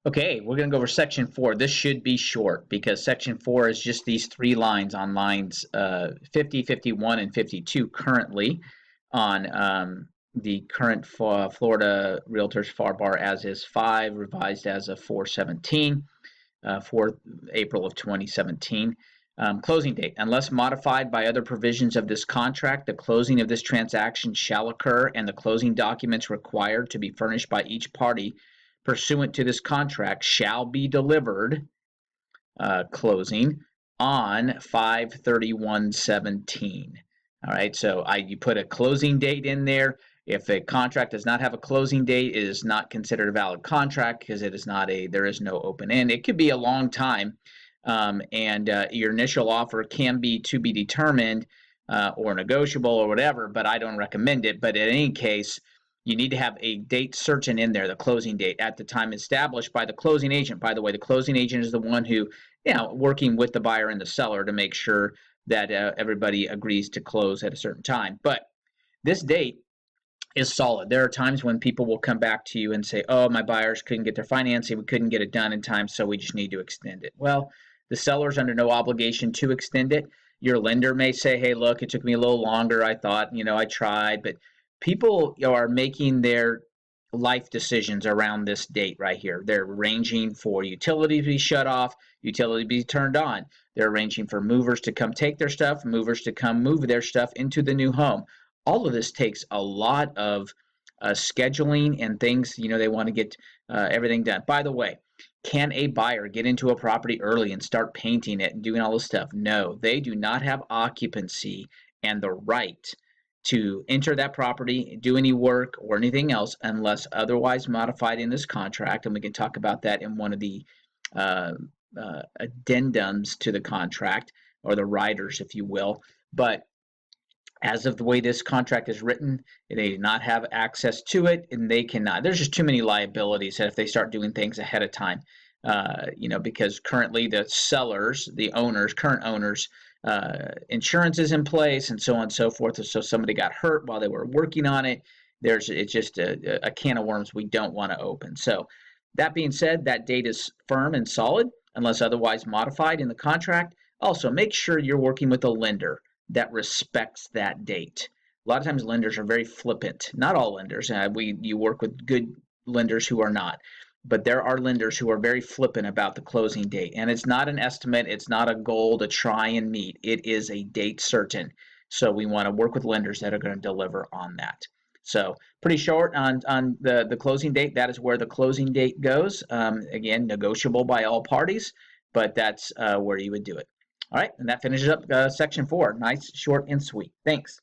Okay, we're going to go over section 4. This should be short because section 4 is just these 3 lines on lines 50, 51, and 52 currently on the current Florida Realtors FAR bar as is 5, revised as of 4/17, 4th April of 2017. Closing date. Unless modified by other provisions of this contract, the closing of this transaction shall occur and the closing documents required to be furnished by each party pursuant to this contract shall be delivered, closing, on 5/31/17. All right, so you put a closing date in there. If a contract does not have a closing date, it is not considered a valid contract because there is no open end. It could be a long time, and your initial offer can be to be determined or negotiable or whatever, but I don't recommend it. But in any case, you need to have a date certain in there, the closing date at the time established by the closing agent. By the way, the closing agent is the one who, working with the buyer and the seller to make sure that everybody agrees to close at a certain time. But this date is solid. There are times when people will come back to you and say, oh, my buyers couldn't get their financing, we couldn't get it done in time, so we just need to extend it. Well, the seller's under no obligation to extend it. Your lender may say, hey, look, it took me a little longer. I thought, I tried. But people are making their life decisions around this date right here. They're arranging for utilities to be shut off, utilities to be turned on. They're arranging for movers to come take their stuff, movers to come move their stuff into the new home. All of this takes a lot of scheduling and things. They want to get everything done. By the way, can a buyer get into a property early and start painting it and doing all this stuff? No, they do not have occupancy and the right to enter that property, do any work or anything else unless otherwise modified in this contract. And we can talk about that in one of the addendums to the contract, or the riders, if you will. But as of the way this contract is written, they do not have access to it, and they cannot. There's just too many liabilities that if they start doing things ahead of time, because currently the sellers, the owners, current owners, insurance is in place, and so on and so forth. So somebody got hurt while they were working on it. It's just a can of worms we don't want to open. So that being said, that date is firm and solid unless otherwise modified in the contract. Also, make sure you're working with a lender that respects that date. A lot of times lenders are very flippant. Not all lenders. You work with good lenders who are not. But there are lenders who are very flippant about the closing date. And it's not an estimate. It's not a goal to try and meet. It is a date certain. So we want to work with lenders that are going to deliver on that. So pretty short on the closing date. That is where the closing date goes. Again, negotiable by all parties, but that's where you would do it. All right, and that finishes up section 4. Nice, short, and sweet. Thanks.